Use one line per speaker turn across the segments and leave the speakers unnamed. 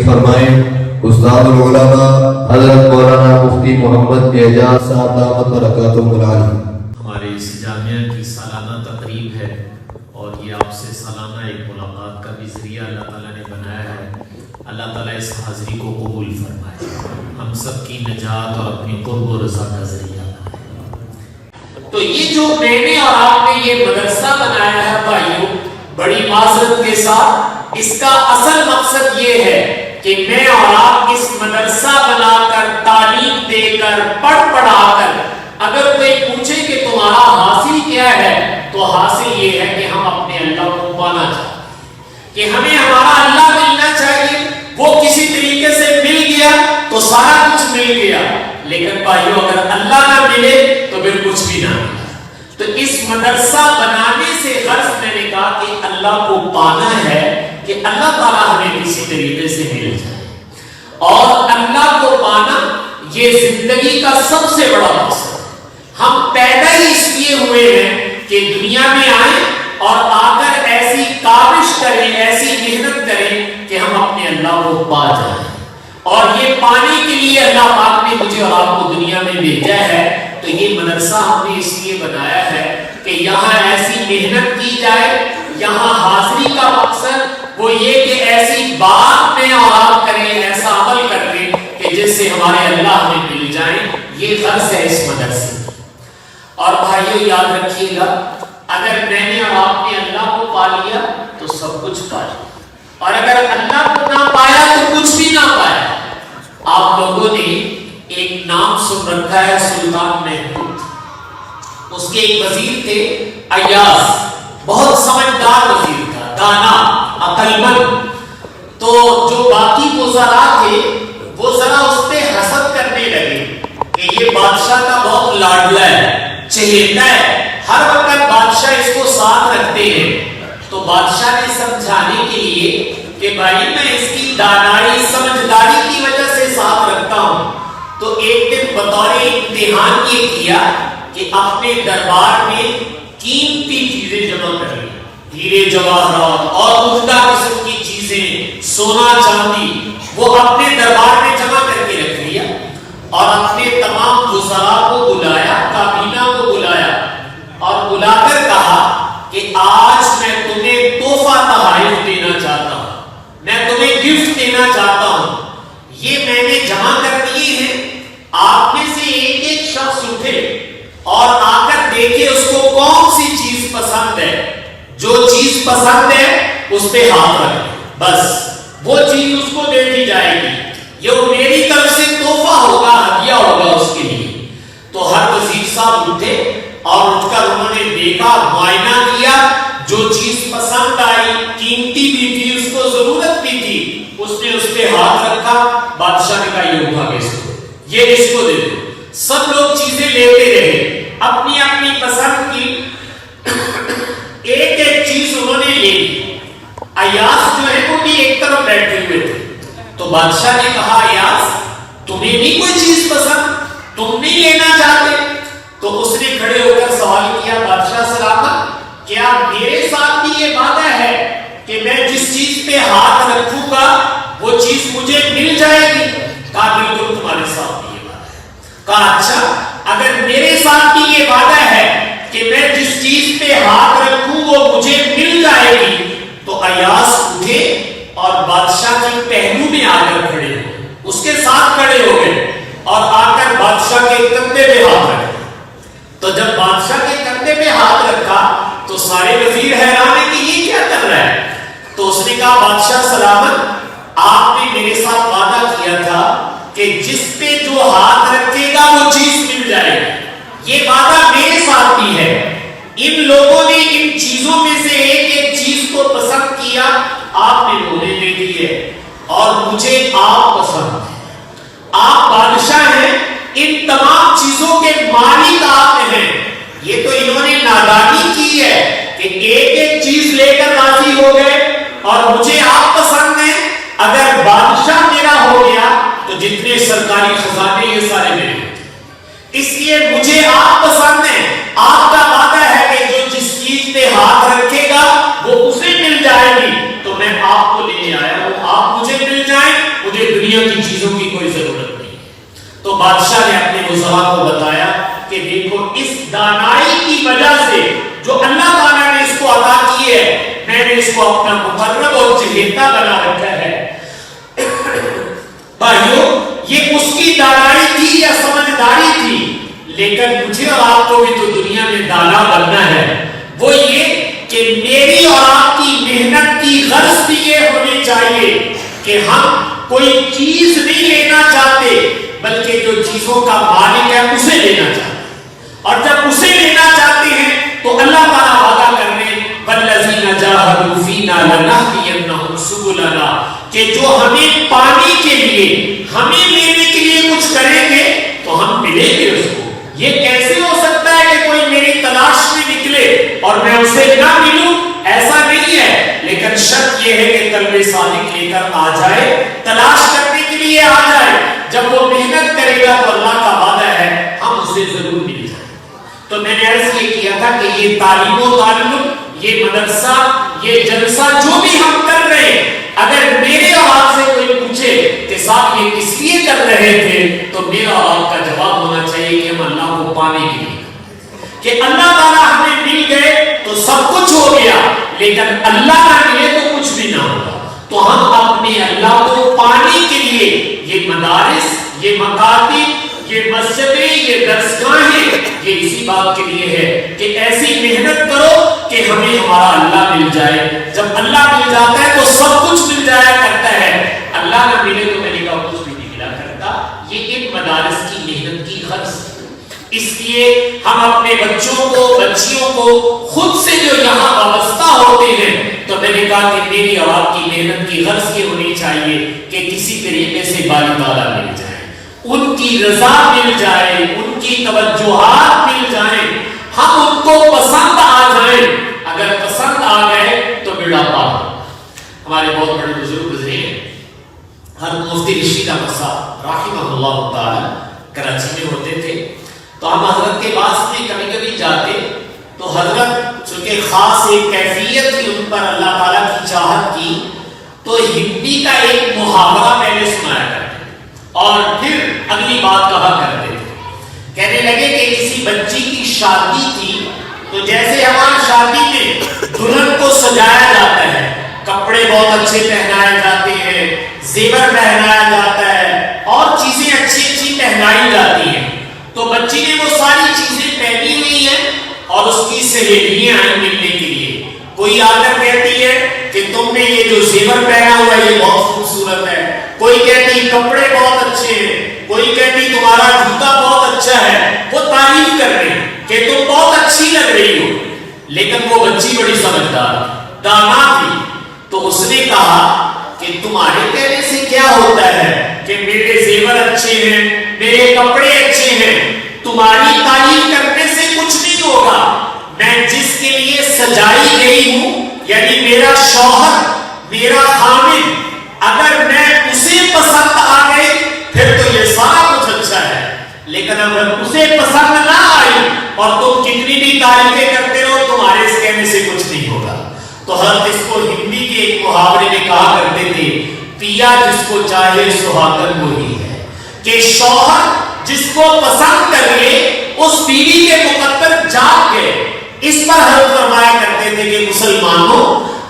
فرمائیں استاد العلماء حضرت مولانا مفتی محمد اعجاز صاحب دامت برکاتہم العالی۔
ہمارے اس جامعہ کی سالانہ تقریب ہے اور یہ آپ سے سالانہ ایک ملاقات کا بھی ذریعہ اللہ تعالیٰ نے بنایا ہے۔ اللہ تعالیٰ اس حاضری کو قبول فرمائے، ہم سب کی نجات اور اپنی قرب و رضا کا ذریعہ بنائے۔ تو یہ جو میں نے اور آپ نے یہ مدرسہ بنایا ہے بھائیوں، بڑی معذرت کے ساتھ اس کا اصل مقصد یہ ہے کہ میں اور آپ اس مدرسہ بنا کر تعلیم دے کر پڑھا کر اگر کوئی پوچھے کہ تمہارا حاصل کیا ہے تو حاصل یہ ہے کہ ہم اپنے اللہ کو پانا چاہتے ہیں، کہ ہمیں ہمارا اللہ ملنا چاہیے۔ وہ کسی طریقے سے مل گیا تو سارا کچھ مل گیا، لیکن بھائیو اگر اللہ نہ ملے تو پھر کچھ بھی نہ ملے۔ تو اس مدرسہ بنانے سے غرض میں نے کہا کہ اللہ کو پانا ہے، کہ اللہ تعالیٰ ہمیں کسی طریقے سے مل جائے، اور اللہ کو پانا یہ زندگی کا سب سے بڑا مقصد ہے۔ ہم پیدا ہی اس لیے ہوئے ہیں کہ دنیا میں آئیں اور آ کر ایسی کاوش کریں، ایسی محنت کریں کہ ہم اپنے اللہ کو پا جائیں، اور یہ پانے کے لیے اللہ پاک نے مجھے اور آپ کو دنیا میں بھیجا ہے۔ تو یہ مدرسہ ہم نے اس لیے بنایا ہے کہ یہاں ایسی محنت کی جائے، یہاں حاضری کا مقصد وہ یہ کہ ایسی بات میں اور آپ کریں، ایسا عمل کر لیں کہ جس سے ہمارے اللہ ہمیں مل جائیں۔ یہ غرض ہے اس مدرسے کی۔ اور بھائیو یاد رکھیے گا، اگر میں نے اور آپ نے اللہ کو پا لیا تو سب کچھ پا لیا، اور اگر اللہ کو نہ پایا تو کچھ بھی نہ پایا۔ آپ لوگوں نے ایک نام سن رکھا ہے سلطان محمود، اس کے ایک وزیر تھے ایاز، بہت سمجھدار وزیر تھا، دانا، عقل مند۔ تو جو باقی وزراء تھے وہ ذرا اس پہ حسد کرنے لگے کہ یہ بادشاہ کا بہت لاڈلا ہے، چہیتا ہے، ہر وقت بادشاہ اس کو ساتھ رکھتے ہیں۔ تو بادشاہ نے سمجھانے کے لیے کہ بھائی میں اس کی دانائی سمجھداری کی وجہ سے ساتھ رکھتا ہوں، تو ایک دن بطور امتحان یہ کیا کہ اپنے دربار میں قیمتی چیزیں جمع کر لی، ہیرے جواہرات اور عمدہ قسم کی چیزیں، سونا چاندی، وہ اپنے دربار میں جمع کر کے رکھ لیا، اور اپنے تمام وزراء کو بلایا، کابینہ کو بلایا، اور بلا کر کہا کہ آج میں تمہیں تحفہ تحائف دینا چاہتا ہوں، میں تمہیں گفٹ دینا چاہتا ہوں، یہ میں نے جمع کر دیے ہیں، آپ میں سے ایک ایک شخص اٹھے اور آ کر دیکھے اس کو کون سی چیز پسند ہے، جو چیز پسند ہے اس پہ ہاتھ رکھے، بس وہ چیز اس کو دے دی جائے گی، یہ میری طرف سے تحفہ ہوگا، ہدیہ ہوگا اس کے لیے۔ تو ہر وزیر صاحب اٹھے اور اٹھ کر انہوں نے دیکھا، معائنہ کیا، جو چیز پسند آئی، قیمتی بھی تھی، اس کو ضرورت بھی تھی، اس نے اس پہ ہاتھ رکھا۔ بادشاہ نے کہا یہ اٹھا کے اس کو، یہ اس کو دے دو۔ سب لوگ چیزیں لیتے رہے، اپنی اپنی پسند کی ایک ایک چیز انہوں نے لے لی۔ ایاز جو ہے وہ بھی ایک طرف بیٹھے ہوئے تھے۔ تو بادشاہ نے کہا ایاز تمہیں نہیں کوئی چیز پسند، تم نہیں لینا چاہتے؟ تو اس نے کھڑے ہو کر سوال کیا، بادشاہ سلامت، کیا میرے ساتھ بھی یہ وعدہ ہے کہ میں جس چیز پہ ہاتھ رکھوں گا وہ چیز مجھے مل جائے گی؟ کہا بالکل تمہارے ساتھ بھی یہ وعدہ ہے۔ کہا اچھا اگر میرے ساتھ بھی یہ وعدہ ہے کہ میں جس چیز پہ ہاتھ رکھوں وہ مجھے مل جائے گی، تو ایاز اٹھے اور بادشاہ کے پہلو میں آ کر کھڑے ہوئے، اس کے ساتھ کھڑے ہو گئے اور آ کر بادشاہ کے کندھے پہ ہاتھ رکھے۔ تو جب بادشاہ کے کندھے پہ ہاتھ رکھا تو سارے وزیر حیران ہیں کہ یہ کیا کر رہا ہے۔ تو اس نے کہا بادشاہ سلامت، آپ نے میرے ساتھ وعدہ کیا تھا کہ جس پہ جو ہاتھ رکھے گا وہ چیز مل جائے گی، یہ وعدہ میرے ساتھ بھی ہے۔ ان لوگوں نے ان چیزوں میں سے ایک ایک چیز کو پسند کیا، آپ نے انہیں دے دی ہے، اور مجھے آپ پسند ہیں، آپ بادشاہ ہیں، ان تمام چیزوں کے مالک آپ ہیں۔ یہ تو انہوں نے نادانی کی ہے کہ ایک ایک چیز لے کر راضی ہو گئے اور مجھے آپ پسند ہیں۔ اگر بادشاہ میرا ہو گیا تو جتنے سرکاری خزانے یہ سارے میرے ہیں، اس لیے مجھے آپ پسند ہیں۔ آپ کا وعدہ ہے کہ جو جس چیز پہ ہاتھ رکھے گا وہ اسے مل جائے گی، تو میں آپ کو لینے آیا ہوں، آپ مجھے مل جائیں دنیا کی چیزوں کی کوئی ضرورت نہیں. تو بادشاہ نے اپنے وزراء کو بتایا کہ دیکھو اس دانائی کی وجہ سے جو اللہ تعالیٰ نے اس کو عطا کی ہے, میں نے اس کو اپنا مقرب اور چہیتا بنا رکھا ہے. بھائیو, یہ اس کی دانائی تھی یا سمجھداری تھی, لیکن مجھے اور آپ کو بھی تو دنیا میں دانا بننا ہے. وہ یہ کہ میری اور آپ کی محنت کی غرض بھی یہ ہونی چاہیے کہ ہم کوئی چیز نہیں لینا چاہتے, بلکہ جو چیزوں کا مالک ہے اسے لینا چاہتے ہیں. اور جب اسے لینا چاہتے ہیں تو اللہ تعالیٰ وعدہ کر رہے ہیں والذین جاہدوا فینا لنہدینہم سبلنا, کہ جو ہمیں پانے کے لیے, ہمیں لینے کے لیے کچھ کریں گے تو ہم ملیں گے اس کو. یہ کیسے ہو سکتا ہے کہ کوئی میری تلاش میں نکلے اور میں اسے نہ ملوں؟ ایسا نہیں ہے, لیکن شرط یہ ہے کہ قلب صادق لے کر آ جائے, تلاش کرنے کے لیے آ جائے. جب وہ محنت کرے گا تو اللہ کا وعدہ ہے ہم اسے ضرور مل جائیں. تو میں نے عرض یہ کیا تھا کہ یہ تعلیم و تعلم, یہ مدرسہ, یہ جلسہ جو بھی ہم کر رہے ہیں, اگر میرے اور آپ سے کوئی پوچھے کہ صاحب یہ کس لیے کر رہے تھے, تو میرا اور آپ کا جواب ہونا چاہیے کہ ہم اللہ کو پانے کے لیے, کہ اللہ تعالیٰ ہمیں مل گئے تو سب کچھ ہو گیا, لیکن اللہ نہ ملے تو کچھ بھی نہ ہوگا. تو ہم اپنے اللہ کو پانے کے لیے یہ مدارس, یہ مکاتب, یہ مسجدیں, یہ درسگاہیں, یہ اسی بات کے لیے ہے کہ ایسی محنت کرو کہ ہمیں ہمارا اللہ مل جائے. جب اللہ مل جاتا ہے تو سب کچھ مل جایا کرتا ہے, اللہ نہ ملے تو میرے کا کچھ بھی نہیں ملا کرتا. یہ ایک مدارس کی محنت کی غرض ہے. اس لیے ہم اپنے بچوں کو, بچیوں کو خود سے جو یہاں وابستہ ہوتے ہیں, تو میں نے کہا کہ میری اور آپ کی محنت کی غرض یہ ہونی چاہیے کہ کسی طریقے سے باری تعالیٰ مل جائے, ان کی رضا مل جائے, ان کی توجہات مل جائیں, ہم ان کو پسند آ جائیں. اگر پسند آ گئے تو بیڑا پار. ہمارے بہت بڑے بزرگ گزرے ہیں, حضرت مفتی رشید احمد صاحب رحمہ اللہ تعالی کراچی میں ہوتے تھے. تو ہم حضرت کے پاس میں کبھی کبھی جاتے تو حضرت چونکہ خاص ایک کیفیت تھی ان پر اللہ تعالیٰ کی چاہت کی, تو ہندی کا ایک محاورہ پہلے سنایا کرتے اور پھر اگلی بات کہا کرتے تھے. کہنے لگے کہ کسی بچی کی شادی تھی, تو جیسے ہماری شادی میں دلہن کو سجایا جاتا ہے, کپڑے بہت اچھے پہنائے جاتے ہیں, زیور پہنایا جاتا ہے, اور چیزیں اچھی اچھی پہنائی جاتی ہیں, تو بچی نے وہ ساری چیزیں پہنی ہوئی ہیں اور اس کی سہیلیاں آئیں ملنے کے لیے. کوئی آ کر کہتی ہے کہ تم نے یہ جو زیور پہنا ہوا ہے یہ بہت خوبصورت ہے, کوئی کہتی کپڑے بہت اچھے ہیں, کوئی کہتی تمہارا جوتا بہت اچھا ہے. وہ تعریف کر رہے ہیں کہ تم بہت اچھی لگ رہی ہو. لیکن وہ بچی بڑی سمجھدار, دانا تھی, تو اس نے کہا کہ تمہارے کہنے سے کیا ہوتا ہے کہ میرے زیور اچھے ہیں, میرے کپڑے اچھے ہیں, تمہاری تعریف کرنے سے کچھ نہیں ہوگا. میں جس کے لیے سجائی گئی ہوں, یعنی میرا شوہر, میرا خامد, اگر میں اسے پسند آ گئی پھر تو یہ سارا کچھ اچھا ہے. لیکن اگر اسے پسند نہ آئی اور تم کتنی بھی تعریفیں کرتے رہو, تمہارے اس کہنے سے کچھ نہیں ہوگا. تو حضرت اس کو ہندی کے ایک محاورے میں کہا کرتے تھے, پیا جس کو چاہے سہاگن وہی ہے, کہ شوہر جس کو پسند کر لے اس بیوی کے مقدر جاگ گئے. اس پر حضرت فرمایا کرتے تھے کہ مسلمانوں,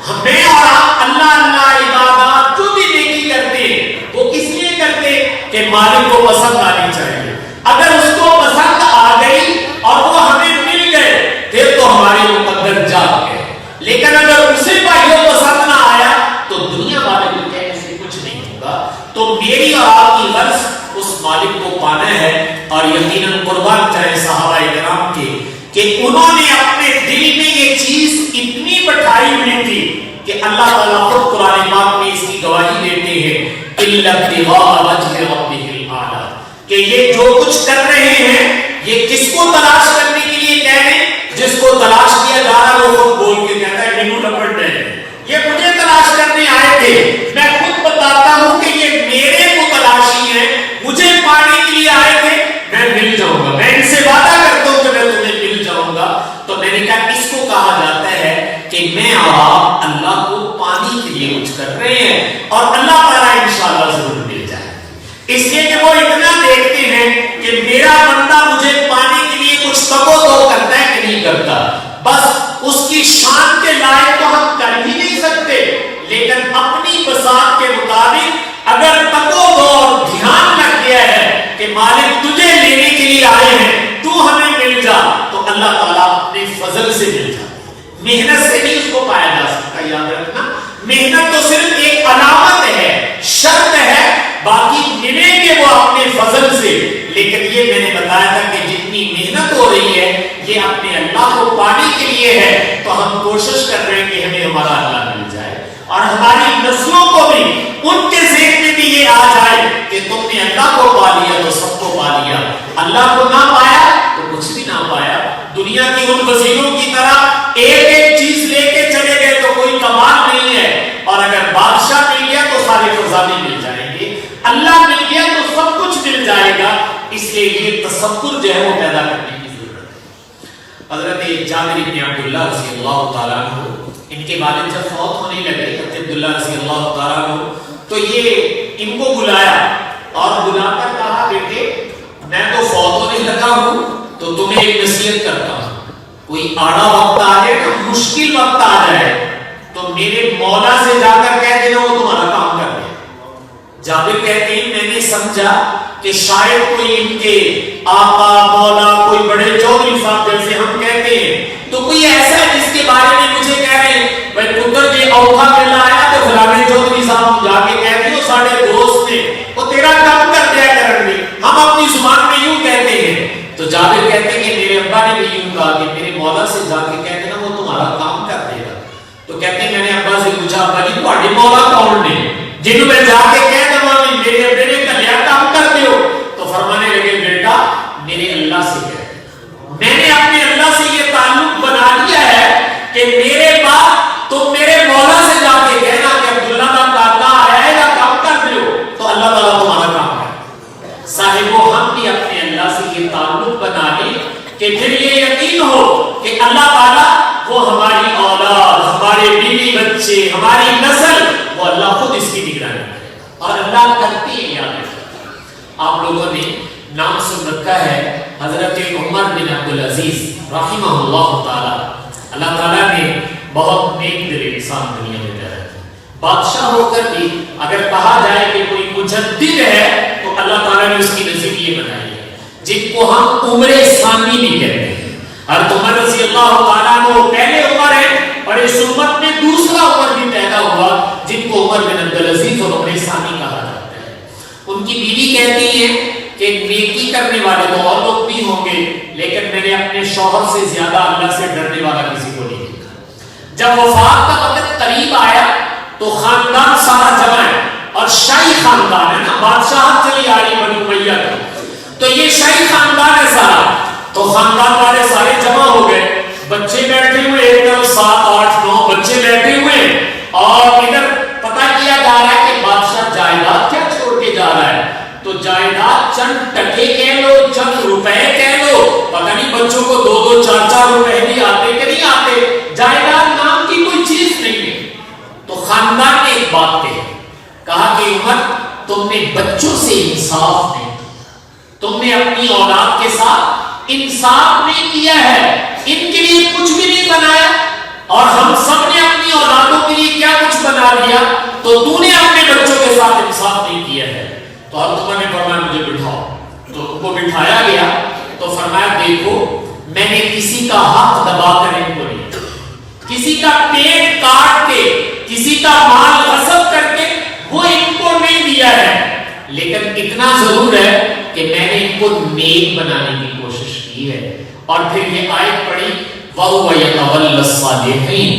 ہمیں اور آپ اللہ اللہ عبادات جو بھی نیکی کرتے ہیں وہ اس لیے کرتے کہ مالک کو پسند آنی چاہیے. اگر اس کو پسند آ گئی اور وہ ہمیں مل گئے پھر تو ہمارے مقدر جاگ گئے. لیکن اگر اسے بھائیوں پسند نہ آیا تو دنیا والے کو کہنے سے کچھ نہیں ہوگا. تو میری اور آپ کی غرض اس مالک کو پانا ہے, اور یقیناً قربان چاہے صحابہ کرام کے کہ انہوں نے اپنے دل میں یہ چیز اتنی بٹھائی ہوئی تھی کہ اللہ تعالیٰ خود قرآن پاک میں اس کی گواہی دیتے ہیں اِلَّا ابْتِغَاءَ وَجْهِ رَبِّهِ الْأَعْلَىٰ, کہ یہ جو کچھ کر رہے ہیں یہ کس کو تلاش کرنے کے لیے کہہ رہے ہیں؟ جس کو تلاش کیا جا رہا وہ خود بول کے کہتا ہے نیمو لپٹ رہے ہیں, یہ مجھے تلاش کرنے آئے تھے, میں خود بتاتا ہوں کہ یہ میرے متلاشی ہیں, مجھے پانے کے لیے آئے تھے, میں مل جاؤں گا, میں ان سے وعدہ کرتا ہوں کہ میں تمہیں مل جاؤں گا. تو میں نے کہا اس کو کہا جاتا ہے کہ میں اور آپ اللہ کو پانے کے لیے کچھ کر رہے ہیں, اور اللہ تعالیٰ انشاءاللہ ضرور مل جائے. اس لیے کہ وہ اتنا دیکھتے ہیں کہ میرا بندہ مجھے پانے کے لیے کچھ تگو دو کرتا ہے کہ نہیں کرتا. بس اس کی شان کے لائق تو ہم کر ہی نہیں سکتے، لیکن اپنی بساط کے مطابق اگر تگو دو اور دھیان رکھ گیا ہے کہ مالک تجھے لینے کے لیے آئے ہیں، تو ہمیں مل جا، تو اللہ تعالیٰ اپنے فضل سے مل جا. محنت سے نہیں اس کو پایا جا سکتا. یاد رکھنا، محنت تو صرف ایک علامت ہے، شرط ہے، باقی ملیں گے وہ اپنے فضل سے. لیکن یہ میں نے بتایا تھا کہ جتنی محنت ہو رہی ہے یہ اپنے اللہ کو پانے کے لیے ہے، تو ہم کوشش کر رہے ہیں کہ ہمیں ہمارا اللہ مل جائے، اور ہماری نسلوں کو بھی ان کے ذہن میں بھی یہ آ جائے کہ تم نے اللہ کو پا لیا تو سب کو پا لیا، اللہ کو نہ پایا تو کچھ بھی نہ پایا. دنیا کی ان وزیروں کی طرح ایک ایک چیز لے کے چلے گئے تو کوئی کمال نہیں ہے، اور اگر بادشاہ مل گیا تو سارے خزانے مل جائیں گے، اللہ مل گیا تو سب کچھ مل جائے گا. اس لیے یہ تصور جو ہے وہ پیدا کرنے کی ضرورت ہے. حضرت جابر بن عبداللہ رضی اللہ تعالیٰ عنہ، ان کے والد جب فوت ہونے لگے حضرت عبداللہ رضی اللہ تعالیٰ عنہ، تو یہ ان کو بلایا اور بلا کر کہا بیٹے میں تو فوت ہونے لگا ہوں تو تمہیں ایک نصیحت کرتا ہوں، کوئی آڑا وقت آ جائے نا، مشکل وقت آ جائے تو میرے مولا سے جا کر کہہ دینا وہ تمہارا کام کر دے. جابر کہتے ہیں میں نے سمجھا کہ شاید کوئی ان کے آقا مولا کوئی بڑے چودھری صاحب جیسے ہم کہتے ہیں، تو کوئی ایسا ہے جس کے بارے میں مجھے کہہ رہے ہیں بھائی پتر جی اوکھا ملا آیا تو فلانے چودھری صاحب جا کے کہہ دیو ساڑھے دوست نے وہ تیرا کام کر دیا کریں گے. ہم اپنی زبان میں یوں کہتے ہیں. تو جابر کہتے ہیں کہ میرے ابا نے بھی یوں کہا کہ میرے مولا سے جا کے کہہ دینا وہ تمہارا کام کر دے گا. تو کہتے ہیں میں نے ابا سے پوچھا ابا جی تمہارے مولا کون نے جنہوں میں جا کے کہہ دوں میرے ابے نے کلیا کام کر دیو؟ تو فرمانے لگے بیٹا میرے اللہ سے کہہ، میں نے اپنے اللہ سے یہ تعلق بنا لیا ہے کہ میرے بعد تم میرے مولا سے جا کے کہنا کہ عبداللہ کا کاکا آیا ہے یا کام کر دیو تو اللہ تعالیٰ تمہارا کام ہے. صاحبو ہم بھی اپنے اللہ سے یہ تعلق بنا لیں کہ پھر یہ یقین ہو کہ اللہ تعالیٰ وہ ہماری اولاد، ہمارے بیوی بچے، ہماری نسل، وہ اللہ خود اس کی نگرانی کرے، اور اللہ کرتے ہیں. یاد رکھیں آپ لوگوں نے نام سن رکھا ہے حضرت عمر بن عبدالعزیز رحمہ اللہ تعالی. اللہ تعالیٰ نے بہت نیک دل انسان دنیا میں پیدا کیا. بادشاہ ہو کر بھی اگر کہا جائے کہ کوئی مجدد ہے تو اللہ تعالیٰ نے اس کی نظریے بنائی ہے، جن کو ہم عمر ثانی بھی کہتے ہیں. حضرت عمر رضی اللہ تعالیٰ عنہ پہلے عمر ہے، اور اس امت میں دوسرا عمر بھی پیدا ہوا جن کو عمر بن عبدالعزیز اور عمر ثانی کہا جاتا ہے. ان کی بیوی کہتی ہے کہ نیکی کرنے والے تو اور لوگ بھی ہوں گے، لیکن میں نے اپنے شوہر سے زیادہ اللہ سے ڈرنے والا کسی کو نہیں دیکھا. جب وفات کا وقت قریب آیا تو خاندان سارا جمع ہے، اور شاہی خاندان ہے نا، بادشاہت چلی آ رہی بنی امیہ کی، تو یہ شاہی خاندان ہے سارا. تو خاندان والے سارے جمع ہو گئے، بچے بیٹھے ہوئے ایک طرف 7 8 9 بچے بیٹھے ہوئے، اور ادھر پتہ کیا جا رہا ہے کہ بادشاہ جائیداد کیا چھوڑ کے جا رہا ہے. تو جائیداد چند ٹکے کہہ لو، چند روپے کہہ لو، پتہ نہیں بچوں کو 2 2 4 4 روپے بھی آتے کہ نہیں آتے، جائیداد نام کی کوئی چیز نہیں ہے. تو خاندان نے ایک بات کہا کہ عمر تم نے بچوں سے انصاف نہیں، تم نے اپنی اولاد کے ساتھ انصاف نہیں کیا ہے، ان کے لیے کچھ بھی نہیں بنایا، اور ہم سب نے اپنی اولادوں کے لیے کیا کچھ بنا لیا، تو تو نے اپنے بچوں کے ساتھ انصاف نہیں کیا ہے. تو اب تمہیں نے فرمایا مجھے بٹھاؤ. تو ان کو بٹھایا گیا تو فرمایا دیکھو میں نے کسی کا حق دبا کر ان کو نہیں، کسی کا پیٹ کاٹ کے، کسی کا مال غصب کر کے وہ ان کو نہیں دیا ہے، لیکن اتنا ضرور ہے کہ میں نے ان کو نیک بنانے کی کوشش کی ہے. اور پھر یہ آیت پڑھی وَهُوَ يَتَوَلَّى الصَّالِحِينَ.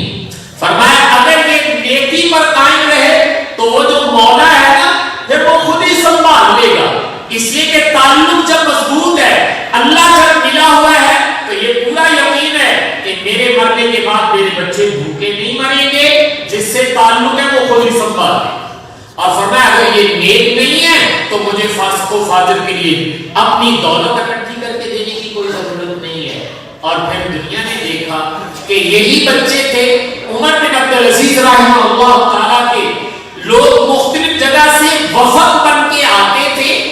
فرمایا اگر یہ نیکی پر قائم رہے تو وہ جو مولا ہے نا پھر وہ خود ہی سنبھال لے گا. اس لیے کہ تعلق جب مضبوط ہے، اللہ جب ملا ہوا ہے تو یہ پورا یقین ہے کہ میرے مرنے کے بعد میرے بچے بھوکے نہیں مریں گے، جس سے تعلق ہے وہ خود ہی سنبھال لے. اور فرمایا اگر یہ نیک نہیں ہے تو مجھے فاسق و فاجر کے لیے اپنی دولت اکٹھی کر کے دینے کی کوئی ضرورت نہیں ہے. اور پھر دنیا نے دیکھا کہ یہی بچے تھے عمر بن عبدالعزیز رحمہ اللہ تعالیٰ کے، لوگ مختلف جگہ سے وفد بن کے آتے تھے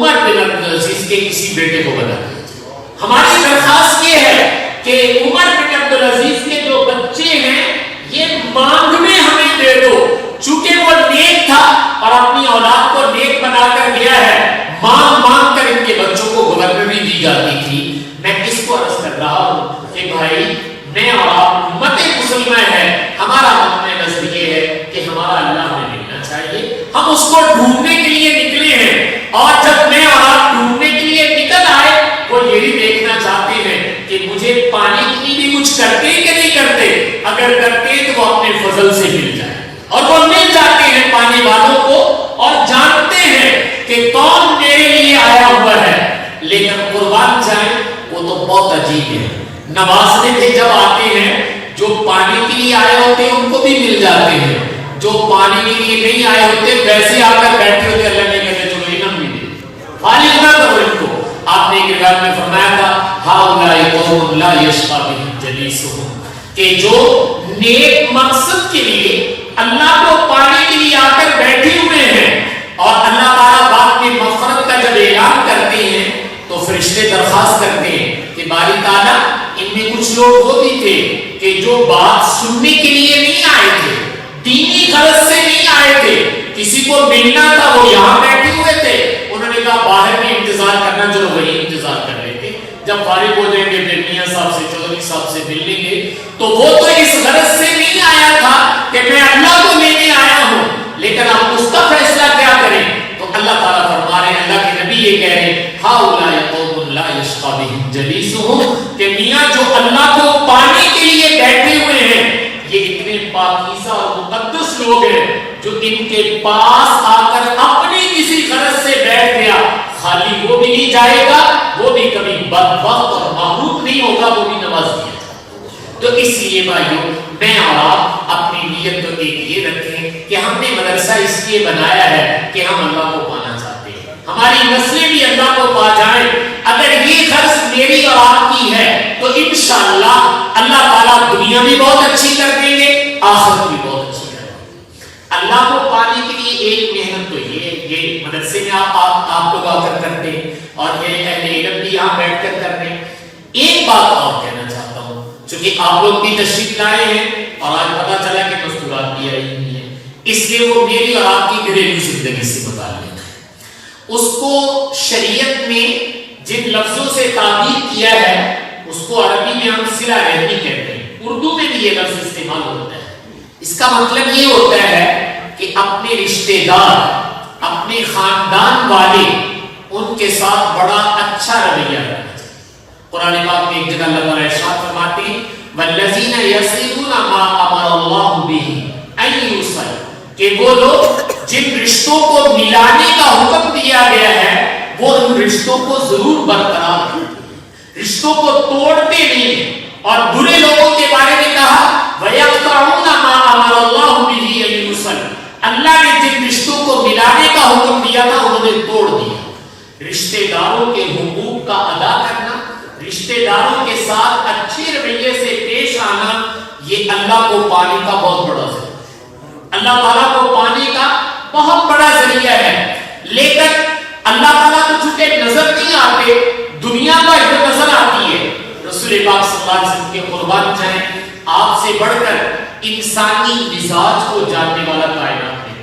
عمر بن عبدالعزیز کے کسی بیٹے کو بنا دیا جائے. ہماری درخواست یہ ہے کہ عمر بن عبدالعزیز کے جو بچے ہیں یہ مانگ میں ہمیں دے دو. چونکہ وہ نیک تھا اور اپنی اولاد کو نیک بنا کر گیا ہے, مانگ مانگ کر ان کے بچوں کو گورنری دی جاتی تھی. میں اس کو عرض کر رہا ہوں کہ بھائی میں اور آپ امت مسلمہ ہے, ہمارا اپنا نظریہ ہے کہ ہمارا اللہ ہمیں ملنا چاہیے. ہم اس کو ڈھونڈنے کے لیے نکلے ہیں, اور جب میں اور آپ ڈھونڈنے کے لیے نکل آئے وہ یہی دیکھنا چاہتے ہیں کہ مجھے پانی کی بھی کچھ کرتے کہ نہیں کرتے. اگر کرتے تو وہ اپنے فضل سے مل جائے, اور وہ مل جاتے ہیں پانی والوں کو, اور جانتے ہیں کہ کون میرے لیے آیا ہوا ہے. لیکن قربان جائیں وہ تو بہت عجیب ہے. نوازنے کے جب آتے ہیں, جو پانی کے لیے آئے ہوتے ہیں ان کو بھی مل جاتے ہیں, جو پانی کے لیے نہیں آئے ہوتے ویسے آ کر بیٹھے ہوتے, اللہ نے کہتے چلو انعام بھی دے, فارغ نہ کرو ان کو. آپ نے ایک روایت میں فرمایا تھا ہؤلاء قوم لا یشقی بهم جلیسهم, کہ جو نیک مقصد کے لیے اللہ کو پانے کے لیے آ کر بیٹھے ہوئے ہیں, اور اللہ تعالیٰ بعد میں مغفرت کا جب اعلان کرتے ہیں تو فرشتے درخواست کرتے ہیں کہ باری تعالیٰ ان میں کچھ لوگ وہ بھی تھے کہ جو بات سننے کے لیے نہیں آئے تھے, دینی غرض سے نہیں آئے تھے, کسی کو ملنا تھا وہ یہاں بیٹھے ہوئے تھے. انہوں نے کہا باہر بھی انتظار کرنا, چلو وہی انتظار کر لیتے, جب فارغ ہو جائیں گے پھر میاں صاحب سے چودھری صاحب سے مل لیں گے. تو وہ تو اس غرض سے نہیں آیا تھا کہ میں اللہ کو لینے آیا ہوں, لیکن آپ اس کا فیصلہ کیا کریں. تو اللہ تعالیٰ فرما رہے ہیں, اللہ کے نبی یہ کہہ رہے ہیں ہؤلاء قوم لا یشقی بهم جلیسهم, کہ میاں جو اللہ کو پانے کے لیے بیٹھے ہوئے ہیں یہ اتنے پاکیزہ اور مقدس لوگ ہیں جو ان کے پاس آ کر اپنی کسی غرض سے بیٹھ گیا, خالی وہ بھی نہیں جائے گا, وہ بھی کبھی بدبخت اور محروم نہیں ہوگا, وہ بھی نواز دیا. تو اس لیے بھائیوں میں اور آپ اپنی نیت تو ایک یہ رکھیں کہ ہم نے مدرسہ اس لیے بنایا ہے کہ ہم اللہ کو پانا چاہتے ہیں, ہماری نسلیں بھی اللہ کو پا جائیں. اگر یہ غرض میری اور آپ کی ہے تو انشاءاللہ اللہ تعالیٰ دنیا بھی بہت اچھی کر دیں گے, آخرت بھی بہت اچھی کر دیں گے. اللہ کو پانے کے لیے ایک محنت تو یہ مدرسے میں آپ لوگ آ کر کرتے ہیں, اور یہ اہل علم بھی یہاں بیٹھ کر کرتے ہیں. ایک بات اور کہنا چاہتا ہوں, چونکہ آپ لوگ بھی تشریف لائے ہیں اور آج پتا چلا کہ مستورات بھی آئی ہوئی ہیں, اس لیے وہ میری اور آپ کی گھریلو زندگی سے متعلق ہے. اس کو شریعت میں جن لفظوں سے تعبیر کیا ہے اس کو عربی میں ہم صلہ رحمی کہتے ہیں, اردو میں بھی یہ لفظ استعمال ہوتا ہے. اس کا مطلب یہ ہوتا ہے کہ اپنے رشتہ دار, اپنے خاندان والے, ان کے ساتھ بڑا اچھا رویہ رکھنا چاہیے. قرآن پاک میں ایک جگہ اللہ تعالیٰ ارشاد فرماتے ہیں والذین یصلون ما امر اللہ بہ ان یوصل, کہ وہ لوگ جن رشتوں کو ملانے کا حکم دیا گیا ہے وہ ان رشتوں کو ضرور برقرار رکھتے ہیں, رشتوں کو توڑتے نہیں. اور برے لوگوں کے بارے میں کہا وَيَقْطَعُونَ مَا أَمَرَ اللَّهُ بِهِ أَن يُوصَلَ, اللہ نے جن رشتوں کو ملانے کا حکم دیا تھا انہوں نے توڑ دیا. رشتہ داروں کے حقوق کا ادا کرنا, رشتہ داروں کے ساتھ اچھے رویے سے پیش آنا, یہ اللہ کو پانے کا بہت بڑا ذریعہ ہے, اللہ تعالیٰ کو پانے کا بہت بڑا ذریعہ ہے. لیکن اللہ تعالیٰ تو چونکہ نظر نہیں آتے, دنیا پر نظر آتی ہے. رسول پاک صلی اللہ علیہ وسلم کے قربان جائیں, آپ سے بڑھ کر انسانی مزاج کو جاننے والا کائنات ہے.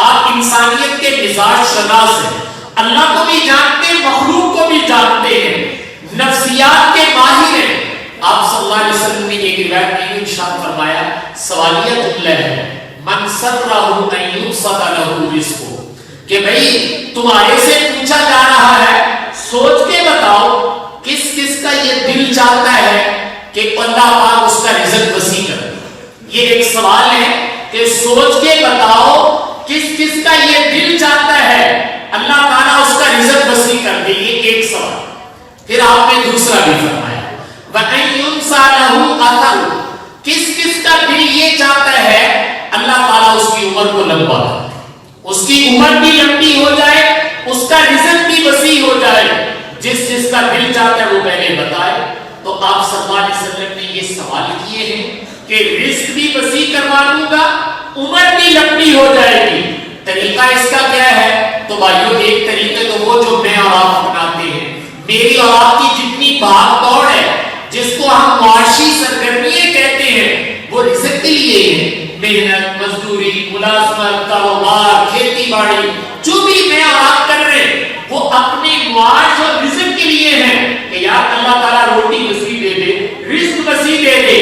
آپ انسانیت کے مزاج شناس ہیں, اللہ کو بھی جانتے ہیں, مخلوق کو بھی جانتے ہیں, نفسیات کے ماہر ہیں. آپ صلی اللہ علیہ وسلم نے ایک روایت میں ارشاد فرمایا, سوالیہ جملہ ہے من سرہ ان یبسط لہ رزقہ, کہ بھئی تمہارے سے پوچھا جا رہا ہے, سوچ کے بتاؤ کس کس کا یہ دل چاہتا ہے کہ اللہ پاک اس کا رزق وسیع کر دے. یہ ایک سوال ہے کہ سوچ کے بتاؤ کس کس کا یہ دل چاہتا ہے اللہ تعالیٰ اس کا رزق وسیع کر دے. یہ ایک سوال. پھر آپ نے دوسرا بھی فرمایا وَأَن يُنْسَى لَهُ أَثَرُ, کس کس کا دل یہ چاہتا ہے اللہ تعالیٰ اس کی عمر کو لمبا کر دے, اس کی عمر بھی لمبی ہو جائے, اس کا رزق بھی وسیع ہو جائے. جس جس کا دل چاہتا ہے وہ پہلے بتائے. تو آپ صلی اللہ علیہ وسلم نے یہ سوال کیے ہیں کہ رزق بھی وسیع کروا دوں گا, عمر بھی لمبی ہو جائے گی. طریقہ اس کا کیا ہے؟ تو بھائیوں ایک طریقے تو وہ جو میں اور آپ اپناتے ہیں. میری اور آپ کی جتنی بھاگ دوڑ ہے جس کو ہم معاشی سرگرمیاں کہتے ہیں وہ رزق کے لیے ہے. محنت، مزدوری، ملازمت، کاروبار، کھیتی باڑی، جو بھی میں اور آپ کر رہے ہیں وہ اپنے معاش اور رزق کے لیے ہے کہ یار اللہ تعالیٰ روٹی وسیع دے دے، رزق وسیع دے دے.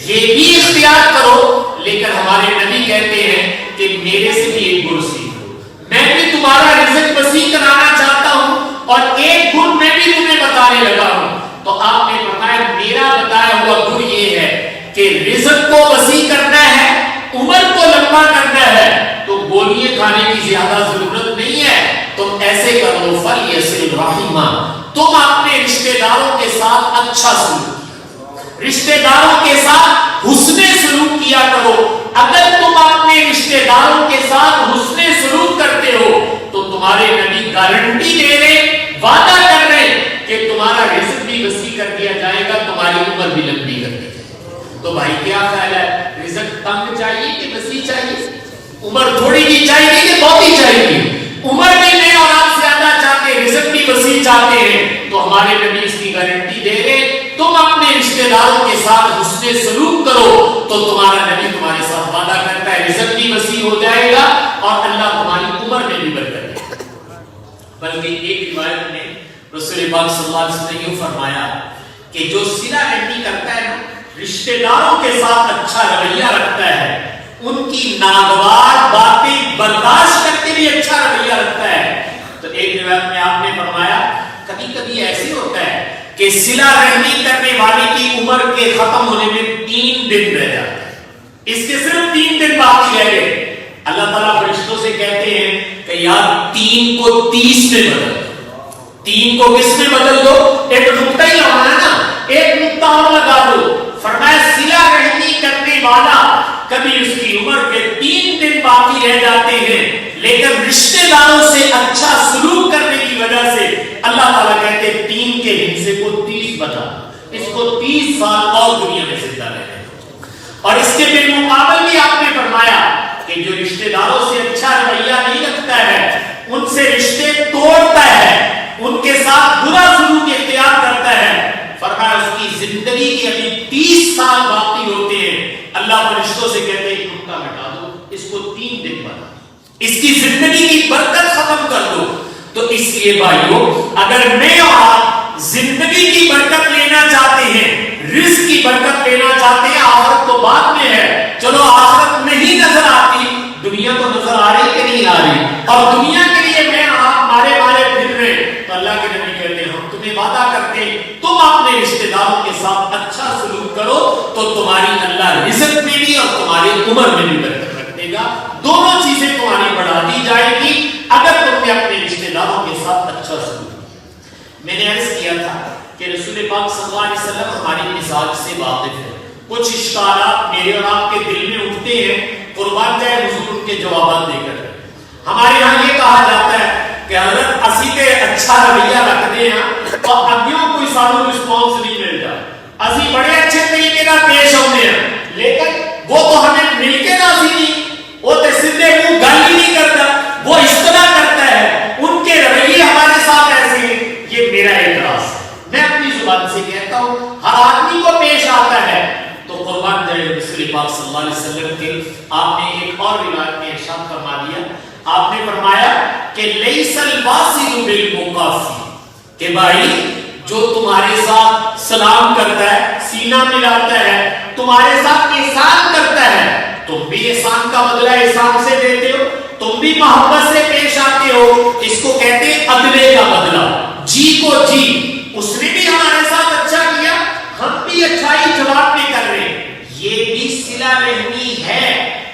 یہ بھی اختیار کرو. لیکن ہمارے نبی کہتے ہیں کہ میرے سے بھی ایک گن سیکھو. میں بھی تمہارا رزق وسیع کرانا چاہتا ہوں اور ایک گن میں بھی تمہیں بتانے لگا ہوں. تو آپ نے فرمایا میرا بتایا ہوا گن یہ ہے کہ رزق کو وسیع کرنا ہے، عمر کو لمبا کرنا ہے تو گولیاں کھانے کی زیادہ ضرورت نہیں ہے. تم ایسے کر لو فَلْيَصِلْ رَحِمَهُ. تم اپنے رشتہ داروں کے ساتھ اچھا سلوک، رشتہ داروں کے ساتھ حسن سلوک کیا کرو. اگر تم اپنے رشتہ داروں کے ساتھ حسن سلوک کرتے ہو تو تمہارے نبی گارنٹی دے رہے، وعدہ کر رہے کہ تمہارا رزق بھی وسیع کر دیا جائے گا، تمہاری عمر بھی لمبی کر دی جائے گی. تو بھائی کیا خیال ہے، رزق تنگ چاہیے کہ وسیع چاہیے؟ عمر تھوڑی کی چاہیے کہ بہت ہی چاہیے؟ عمر بھی میں اور آپ زیادہ چاہتے ہیں، رزق بھی وسیع چاہتے ہیں. تو ہمارے نبی اس کی گارنٹی دے رہے تم اپنے رشتہ داروں کے ساتھ حسن سلوک کرو تو تمہارا نبی تمہارے ساتھ وعدہ کرتا ہے رزق بھی وسیع ہو جائے گا اور اللہ تمہاری عمر میں بھی برکت دے گا. بلکہ ایک روایت میں رسول پاک صلی اللہ علیہ وسلم نے یہ فرمایا کہ جو صلہ رحمی کرتا ہے نا، رشتہ داروں کے ساتھ اچھا رویہ رکھتا ہے، ان کی ناگوار باتیں برداشت کرتے بھی اچھا رویہ رکھتا ہے. تو ایک روایت میں آپ نے فرمایا کبھی کبھی ایسے ہوتا ہے کہ صلہ رحمی کرنے والے کی عمر کے ختم ہونے میں 3 دن رہ جاتے ہیں، اس کے صرف 3 دن باقی رہ گئے. اللہ تعالیٰ فرشتوں سے کہتے ہیں کہ یار 3 کو 30 میں بدل دو. 3 کو کس میں بدل دو؟ ایک نقطہ ہی لگانا نا، ایک نقطہ اور لگا دو. فرمایا صلہ رحمی کرنے والا کبھی اس کی عمر کے 3 دن باقی رہ جاتے ہیں لیکن رشتہ داروں سے اچھا سلوک کرنے کی وجہ سے اللہ تعالیٰ کہتے ہیں 3 کے حصے کو 30 بتا، اس کو 30 سال اور دنیا میں زندہ رہے. اور اس کے بالمقابل بھی آپ نے فرمایا کہ جو رشتہ داروں سے اچھا رویہ نہیں رکھتا ہے، ان سے رشتے توڑتا ہے، ان کے ساتھ برا سلوک اختیار کرتا ہے، فرمایا اس کی زندگی کے ابھی 30 سال باقی ہوتے ہیں. اللہ فرشتوں سے کہتے ہیں ایک نقطہ مٹا دو، اس کو 3 دن بنا، اس کی زندگی کی برکت ختم کر دو. تو اس لیے بھائیو اگر میں اور آپ زندگی کی برکت لینا چاہتے ہیں، رزق کی برکت لینا چاہتے ہیں، آخرت تو بعد میں ہے، چلو آخرت نہیں نظر آتی، دنیا تو نظر آ رہی کہ نہیں آ رہی، اور دنیا کے لیے میں اور آپ مارے مارے پھر رہے. تو اللہ کے نبی کہتے ہیں ہم تمہیں وعدہ کرتے ہیں تم اپنے رشتہ داروں کے ساتھ اچھا سلوک کرو تو تمہاری اللہ رزق میں بھی اور تمہاری عمر میں بھی برکت رکھ دے گا. دونوں چیزیں تمہاری بڑھا دی جائے گی اگر تم نے اپنے رشتہ داروں کے ساتھ اچھا سلوک. میں نے عرض کیا تھا کہ رسول پاک صلی اللہ علیہ وسلم ہماری مزاج سے واقف ہے. کچھ اشکالات میرے اور آپ کے دل میں اٹھتے ہیں، قربان جائے حضور ان کے جوابات دے کر. ہمارے یہاں یہ کہا جاتا ہے کہ حضرت اسی کے اچھا رویہ رکھتے ہیں اور اگیوں کوئی سانو رسپانس نہیں مل جاتا، اسی بڑے اچھے طریقے کا پیش ہوتے ہیں لیکن وہ تو ہمیں مل کے راضی نہیں، وہ تو سیدھے منہ گل ہی نہیں کرتا، وہ اس طرح کرتا ہے، ان کے رویے ہمارے ساتھ ایسے ہیں. یہ میرا اعتراض ہے، میں اپنی زبان سے کہتا ہوں ہر آدمی کو پیش آتا ہے. تو قربان جائے رسول پاک صلی اللہ علیہ وسلم کے آپ نے ایک اور روایت میں ارشاد فرما دیا. آپ نے فرمایا کہ لیس الواصل بالمقافی، کہ بھائی جو تمہارے ساتھ سلام کرتا ہے، سینہ ملاتا ہے، تمہارے ساتھ احسان کرتا ہے، تم بھی احسان کا بدلہ احسان سے دیتے ہو، تم بھی محبت سے پیش آتے ہو، اس کو کہتے ہیں عدلے کا بدلہ، جی کو جی. اس نے بھی ہمارے ساتھ اچھا کیا، ہم بھی اچھائی جواب میں کر رہے ہیں. یہ بھی صلہ رحمی ہے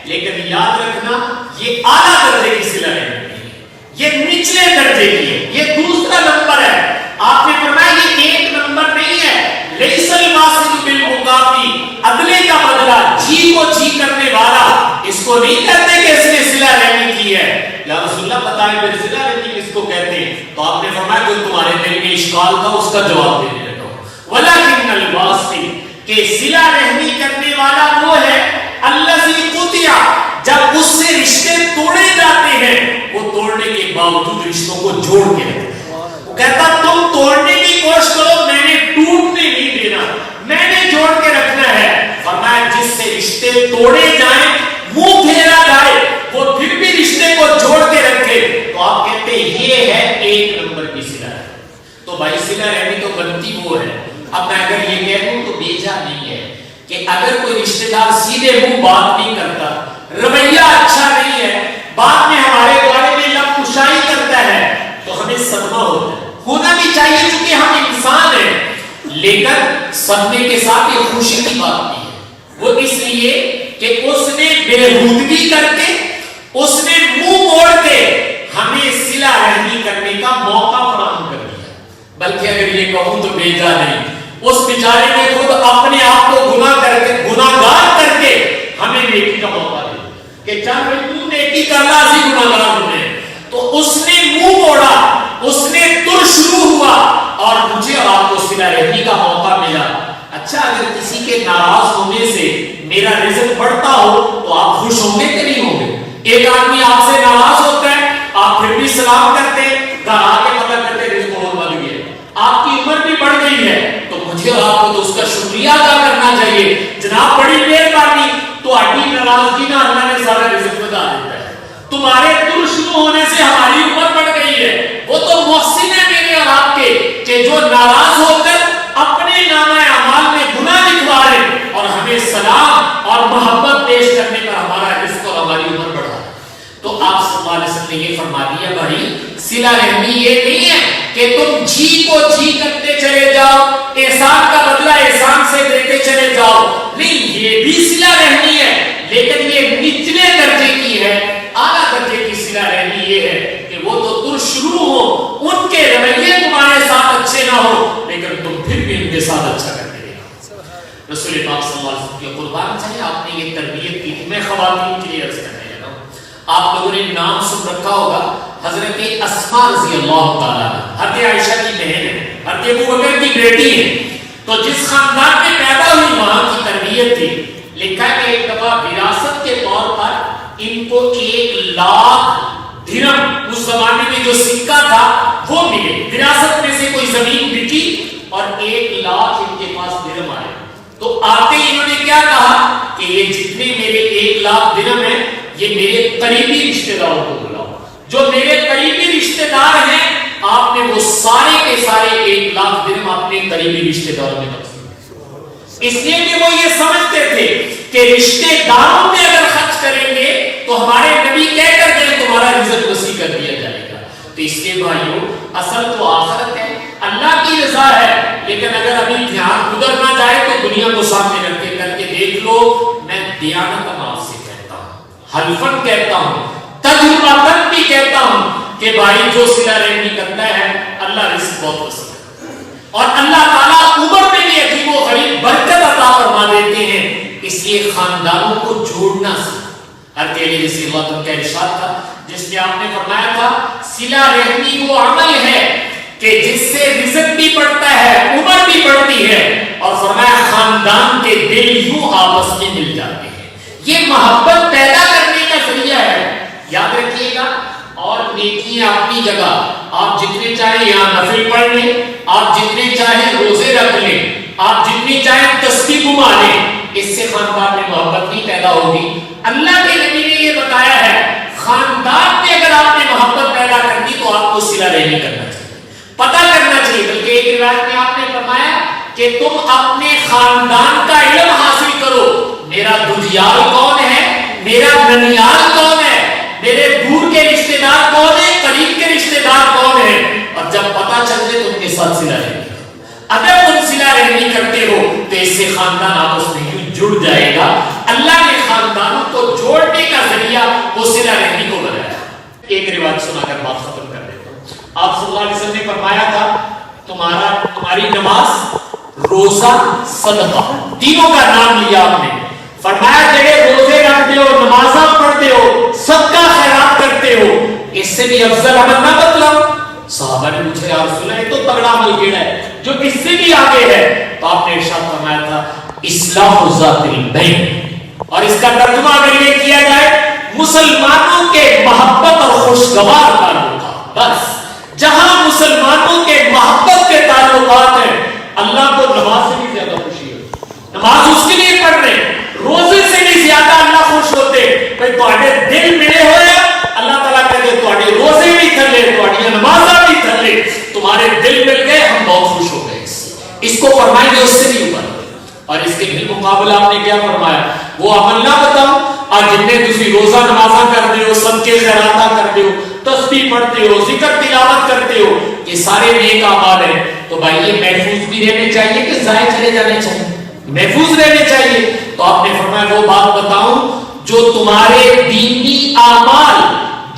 لیکن یاد رکھنا یہ اعلیٰ درجے کی صلہ رحمی ہے، یہ نچلے درجے کی ہے، یہ دوسرا نمبر ہے. آپ نے فرمایا یہ ایک نمبر نہیں ہے. لیس الواصل بالمقافی، عدلے کا بدلہ، جی کو جی کرنے والا، اس کو نہیں کہتے کہ اس نے صلہ رحمی کی ہے. یا رسول اللہ بتائیں پھر صلہ رحمی کس کو کہتے ہیں؟ تو آپ نے فرمایا جو تمہارے دل میں اشکال تھا اس کا جواب دینے لگا ہوں. ولکن الواصل، کہ صلہ رحمی کرنے والا وہ ہے الذی قطع، جب اس سے رشتے توڑے جاتے ہیں وہ توڑنے کے باوجود رشتوں کو جوڑ کے رکھتے ہیں. رشتے توڑے جائیں, منہ پھیرا جائے, وہ پھر بھی رشتے کو جوڑ کے رکھے, تو آپ کہتے ہیں یہ ہے ایک نمبر کی صلہ رحمی. تو بھائی صلہ رحمی تو بنتی وہ ہے. اب میں اگر یہ کہہ دوں تو بیجا نہیں ہے کہ اگر کوئی رشتہ دار سیدھے منہ بات نہیں کرتا, رویہ اچھا نہیں ہے, بعد میں ہمارے بارے میں لب کشائی کرتا ہے, تو ہمیں صدمہ ہوتا ہے. ہونا بھی چاہیے کیونکہ ہم انسان ہیں, لیکن صدمے کے ساتھ یہ خوشی کی بات نہیں ہے. وہ اس لیے کہ اس نے بےہودگی کر کے, اس نے منہ موڑ کے ہمیں صلہ رحمی کرنے کا موقع فراہم کر دیا. بلکہ اگر یہ کہوں تو بیجا نہیں, اس بیچارے نے خود اپنے آپ کو گناہگار کر کے ہمیں نیکی کا موقع دیا کہ چل تو نیکی کرنا, اسی گناہگار ہوتے ہیں. تو اس نے منہ موڑا, اس نے تر شروع ہوا, اور مجھے اور آپ کو صلہ رحمی کا موقع ملا. اچھا, اگر کسی کے ناراض ہونے سے میرا رزق بڑھتا ہو تو آپ خوش ہوں گے کہ نہیں ہوں گے؟ ایک آدمی آپ سے ناراض ہوتا ہے, آپ پھر بھی سلام کرتے ہیں, گھر آ کے پتہ کرتے رزق بہت بڑھ گیا, آپ کی عمر بھی بڑھ گئی ہے, تو مجھے اور آپ کو تو اس کا شکریہ ادا کرنا چاہیے. جناب بڑی مہربانی, تو آٹھی ناراضگی نہ اللہ نے سارا رزق بتا دیتا ہے. تمہارے تر شروع ہونے سے ہماری عمر بڑھ گئی ہے. وہ تو محسن ہے میرے اور آپ کے کہ جو ناراض ہو کر اپنے نامہ اعمال میں گناہ لکھوا رہے اور ہمیں سلام اور محبت پیش کرنے پر ہمارا رزق اور ہماری عمر بڑھا. تو آپ صلی اللہ علیہ وسلم نے یہ فرما دیا, بھائی صلہ رحمی یہ نہیں ہے کہ تم جی کو جی کرتے چلے جاؤ, احسان کا بدلہ احسان سے دیتے چلے جاؤ. نہیں, یہ بھی صلہ رحمی ہے, لیکن یہ نچلے درجے کی ہے. اعلیٰ درجے کی صلہ رحمی یہ ہے کہ وہ تو تر شروع ہو, ان کے رویے تمہارے ساتھ اچھے نہ ہو, لیکن تم پھر بھی ان کے ساتھ اچھا کرتے رہو. رسول پاک صلی اللہ علیہ وسلم کے قربان چاہے آپ نے یہ تربیت کی تھی. میں خواتین کے لیے عرض کرنے لگا ہوں, آپ لوگوں نے نام سن رکھا ہوگا حضرت اسماء رضی اللہ تعالیٰ, حضرت عائشہ کی بہن ہے, حضرت ابوبکر کی بیٹی ہے. تو جس خاندان میں پیدا ہوئی وہاں کی تربیت تھی. لکھا ہے کہ ایک دفعہ وراثت کے طور پر ان کو 1,00,000 درہم, اس زمانے میں جو سکہ تھا وہ ملے. وراثت میں سے کوئی زمین بکی اور 1,00,000 ان کے پاس درہم آئے. تو آتے انہوں نے کیا کہا کہ یہ جتنے میرے 1,00,000 درہم ہیں یہ میرے قریبی رشتہ داروں کو بلاؤ. جو میرے قریبی رشتہ دار ہیں آپ نے وہ سارے کے سارے 1,00,000 درہم اپنے قریبی رشتہ داروں میں تقسیم. اس لیے کہ وہ یہ سمجھتے تھے کہ رشتہ داروں میں اگر خرچ کریں گے تو ہمارے نبی کہہ کر کے تمہارا رزق وسیع کر دیا جائے گا. تو اس لیے بھائیو, اصل تو آخرت ہے, اللہ کی رضا ہے, لیکن اگر ابھی دھیان ادھر نہ جائے تو دنیا کو سامنے رکھ کے کر کے دیکھ لو. میں دیانت آپ سے کہتا ہوں, حلفن کہتا ہوں, تجرباتن بھی کہتا ہوں کہ بھائی جو صلہ رحمی کرتا ہے اللہ رزق بہت پسند ہے, اور اللہ تعالیٰ عمر میں بھی عجیب و غریب برکت عطا فرما دیتے ہیں. اس لیے خاندانوں کو جوڑنا سیکھو. حضرت علی رضی اللہ عنہ کا ارشاد تھا جس میں آپ نے فرمایا تھا صلہ رحمی وہ عمل ہے کہ جس سے رزق بھی بڑھتا ہے, عمر بھی بڑھتی ہے, اور فرمایا خاندان کے دل یوں آپس میں مل جاتے ہیں. یہ محبت پیدا کرنے کا ذریعہ ہے. یاد رکھیے گا. اور نیکیاں اپنی جگہ, آپ جتنے چاہیں یہاں نفل پڑھ لیں, آپ جتنے چاہیں روزے رکھ لیں, آپ جتنی چاہیں تسبیح گما لیں, اس سے خاندان میں محبت نہیں پیدا ہوگی. اللہ کے نبی نے یہ بتایا ہے خاندان میں اگر آپ نے محبت پیدا کرنی تو آپ کو صلہ رحمی کرنا چاہیے, پتہ کرنا چاہیے. بلکہ ایک روایت میں آپ نے فرمایا کہ تم اپنے خاندان کا علم حاصل کرو. میرا دودھیال کون ہے, میرا ننیال کون ہے, میرے دور کے رشتہ دار کون ہیں, قریب کے رشتہ دار کون ہیں, اور جب پتہ چل جائے تو ان کے ساتھ صلہ رحمی کرو. اگر تم صلہ رحمی کرتے ہو تو اس سے خاندان آپس میں یوں جڑ جائے گا. اللہ نے خاندانوں کو جوڑنے کا ذریعہ وہ صلہ رحمی کو بنایا. ایک روایت سنا کر بات ختم کر دیتا ہوں. آپ صلی اللہ علیہ وسلم نے فرمایا تھا تمہاری نماز, روزہ, صدقہ, تینوں کا نام لیا آپ نے. فرمایا جگہ روزے رکھتے ہو, نمازاں پڑھتے ہو, صدقہ خیرات کرتے ہو, اس سے بھی افضل عمل نہ بتلاؤ. صحابہ نے پوچھا یا رسول اللہ یہ تو تگڑا عمل کیڑا ہے جو اس سے بھی آگے ہے. تو آپ نے ارشاد فرمایا تھا اصلاح ذات البین, اور اس کا ترجمہ اگر یہ کیا جائے مسلمانوں کے محبت اور خوشگوار تعلقات. بس جہاں مسلمانوں کے محبت کے تعلقات ہیں اللہ کو نماز سے بھی زیادہ خوشی ہے. نماز اس کے لیے پڑھ رہے ہیں, روزے سے بھی کو فرمائیں گے اس سے بھی اوپر. اور اس کے بالمقابلہ آپ نے کیا فرمایا؟ وہ عمل نہ بتاؤ اور جن میں تسی روزہ نمازہ کرتے ہو، صدقے خیراتہ کرتے ہو، تسبیح پڑھتے ہو، ذکر تلاوت کرتے ہو، یہ سارے نیک اعمال ہیں. تو بھائی یہ محفوظ بھی رہنے چاہیے کہ ضائع چلے جانے چاہیے؟ محفوظ رہنے چاہیے. تو آپ نے فرمایا وہ بات بتاؤں جو تمہارے دینی اعمال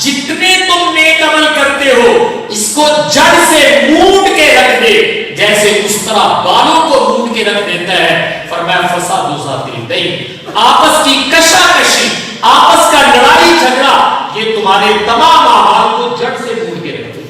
جتنے تم نیک عمل کرتے ہو اس کو جڑ سے مونڈ کے رکھ دے، جیسے اس طرح بالوں کو مونڈ کے رکھ دیتا ہے. فرمایا فساد ذات البین، آپس کی کشاکشی، آپس کا لڑائی جھگڑا، یہ تمہارے تمام اعمال کو جڑ سے مونڈ کے رکھ دے.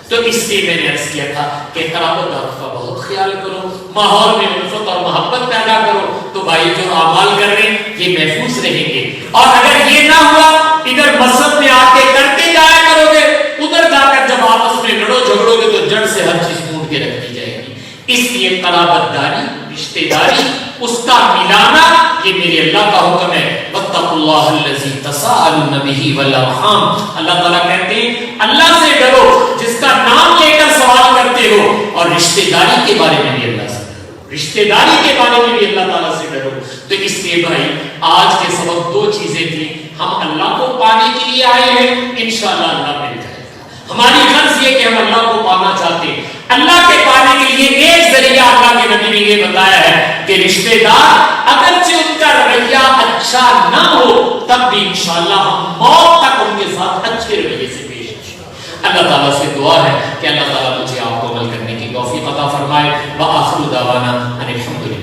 تو اس لیے میں نے عرض کیا تھا کہ قرابت داروں کا بہت خیال کرو، ماحول میں الفت اور محبت پیدا کرو. تو بھائی جو اعمال کر رہے ہیں یہ محفوظ رہیں گے. اور اگر یہ نہ ہوا ادھر مسجد میں آ کے کرتے جایا کرو گے، ادھر جا کر جب آپس میں لڑو جھگڑو گے تو جڑ سے ہر چیز مونڈ کے رکھ دی جائے گی. اس لیے قرابت داری، رشتہ داری، اس کا ملانا یہ میرے اللہ کا حکم ہے. واتقوا اللہ الذی تساءلون بہ والارحام. اللہ تعالیٰ کہتے ہیں اللہ سے ڈرو جس کا نام لے کر سوال کرتے ہو، اور رشتہ داری کے بارے میں بھی اللہ سے ڈرو، رشتہ داری کے بارے میں بھی اللہ تعالیٰ سے ڈرو. تو اس لیے بھائی آج کے سبق دو چیزیں تھیں. ہم اللہ کو پانے کے لیے آئے ہیں، انشاءاللہ اللہ مل جائے گا. ہماری غرض یہ کہ ہم اللہ کو پانا چاہتے ہیں. اللہ کے پانے کے لیے ایک ذریعہ اللہ کے نبی نے یہ بتایا ہے کہ رشتہ دار اگرچہ ان کا رویہ اچھا نہ ہو تب بھی انشاءاللہ ہم موت تک ان کے ساتھ اچھے رویے سے پیش آئیں. اللہ تعالیٰ سے دعا ہے کہ اللہ تعالیٰ مجھے آپ کو عمل کرنے کی توفیق عطا فرمائے. وآخر دعوانا ان الحمدللہ.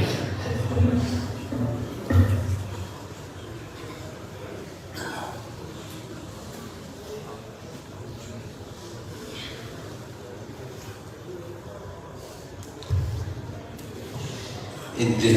انتہا